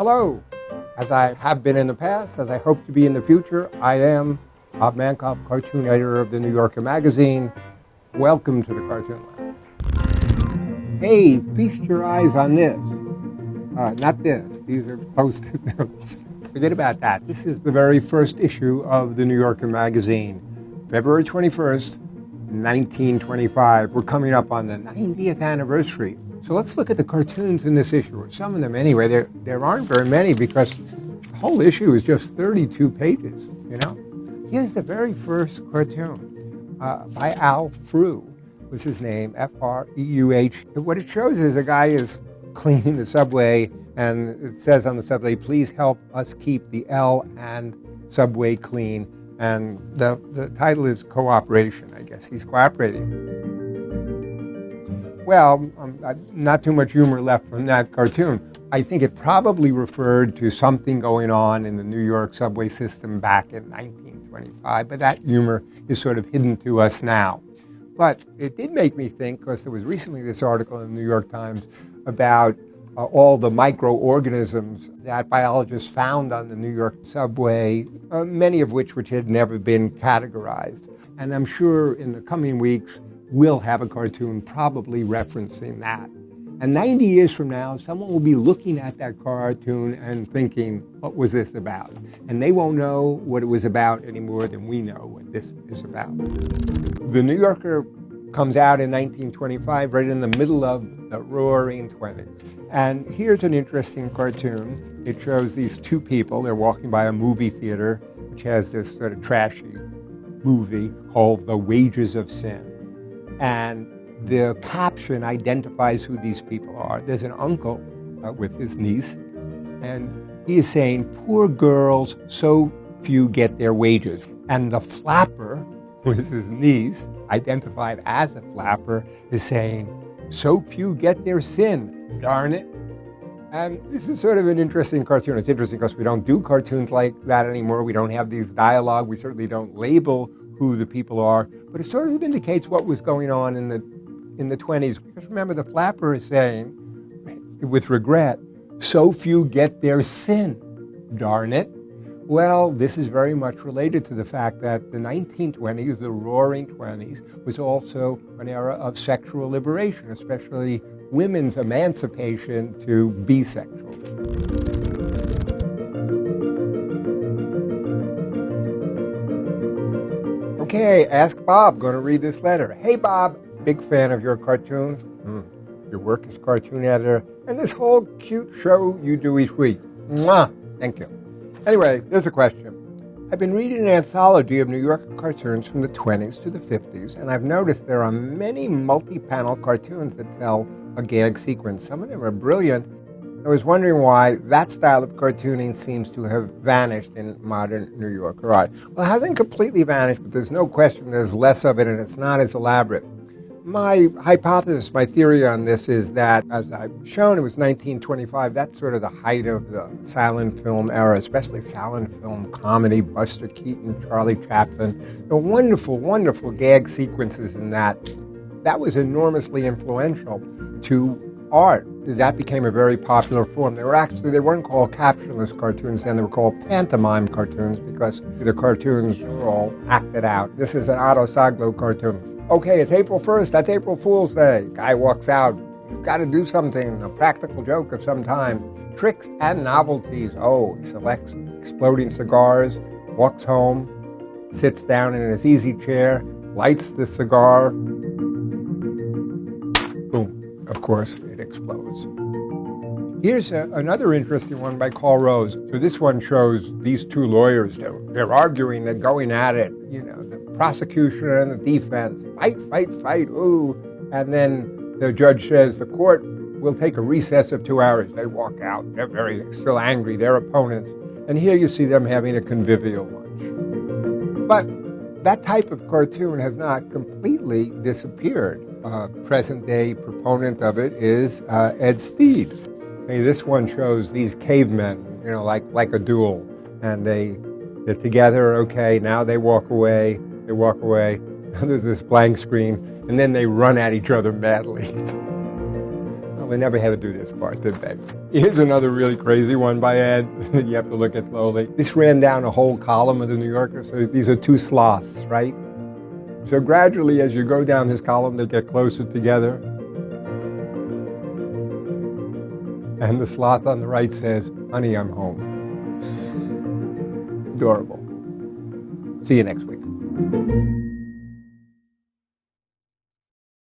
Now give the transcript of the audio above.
Hello. As I have been in the past, as I hope to be in the future, I am Bob Mankoff, cartoon editor of the New Yorker magazine. Welcome to the Cartoon Lab. Hey, feast your eyes on this. Not this. These are Post-it notes. Forget about that. This is the very first issue of the New Yorker magazine. February 21st, 1925. We're coming up on the 90th anniversary. So let's look at the cartoons in this issue, or some of them anyway. There aren't very many because the whole issue is just 32 pages, you know. Here's the very first cartoon by Al Frew, was his name, F-R-E-U-H. What it shows is a guy is cleaning the subway, and it says on the subway, please help us keep the L and subway clean. And the title is Cooperation, I guess. He's cooperating. Well, not too much humor left from that cartoon. I think it probably referred to something going on in the New York subway system back in 1925, but that humor is sort of hidden to us now. But it did make me think, because there was recently this article in the New York Times about all the microorganisms that biologists found on the New York subway, many of which had never been categorized. And I'm sure in the coming weeks, we'll have a cartoon probably referencing that. And 90 years from now, someone will be looking at that cartoon and thinking, what was this about? And they won't know what it was about any more than we know what this is about. The New Yorker comes out in 1925, right in the middle of the Roaring '20s. And here's an interesting cartoon. It shows these two people. They're walking by a movie theater, which has this sort of trashy movie called The Wages of Sin. And the caption identifies who these people are. There's an uncle with his niece, and he is saying, poor girls, so few get their wages. And the flapper, who is his niece, identified as a flapper, is saying, so few get their sin, darn it. And this is sort of an interesting cartoon. It's interesting because we don't do cartoons like that anymore. We don't have these dialogue. We certainly don't label who the people are, but it sort of indicates what was going on in the 20s. Because remember, the flapper is saying, with regret, so few get their sin, darn it. Well, this is very much related to the fact that the 1920s, the Roaring '20s, was also an era of sexual liberation, especially women's emancipation to be sexual. Okay, Ask Bob, going to read this letter. Hey Bob, big fan of your cartoons. Your work as cartoon editor, and this whole cute show you do each week. Mwah! Thank you. Anyway, there's a question. I've been reading an anthology of New York cartoons from the 20s to the 50s, and I've noticed there are many multi-panel cartoons that tell a gag sequence. Some of them are brilliant. I was wondering why that style of cartooning seems to have vanished in modern New Yorker art. Well, it hasn't completely vanished, but there's no question there's less of it, and it's not as elaborate. My hypothesis, my theory on this is that, as I've shown, it was 1925. That's sort of the height of the silent film era, especially silent film comedy, Buster Keaton, Charlie Chaplin. The wonderful, wonderful gag sequences in that. That was enormously influential to art. That became a very popular form. They weren't called captionless cartoons then, they were called pantomime cartoons because the cartoons were all acted out. This is an Otto Saglo cartoon. Okay, it's April 1st, that's April Fool's Day. Guy walks out, you've got to do something, a practical joke of some time. Tricks and novelties. Oh, he selects exploding cigars, walks home, sits down in his easy chair, lights the cigar. Boom, of course, it explodes. Here's another interesting one by Carl Rose. So this one shows these two lawyers. They're arguing, they're going at it. You know, the prosecution and the defense. Fight, fight, fight, ooh. And then the judge says, the court will take a recess of 2 hours. They walk out. They're still angry, their opponents. And here you see them having a convivial lunch. But that type of cartoon has not completely disappeared. Present-day proponent of it is Ed Steed. Hey, this one shows these cavemen, you know, like a duel, and they're together. Okay, now they walk away. There's this blank screen, and then they run at each other madly. Well, They never had to do this part, did they? Here's another really crazy one by Ed. You have to look at slowly. This ran down a whole column of the New Yorker. So these are two sloths, right? So gradually, as you go down this column, they get closer together. And the sloth on the right says, "Honey, I'm home." Adorable. See you next week.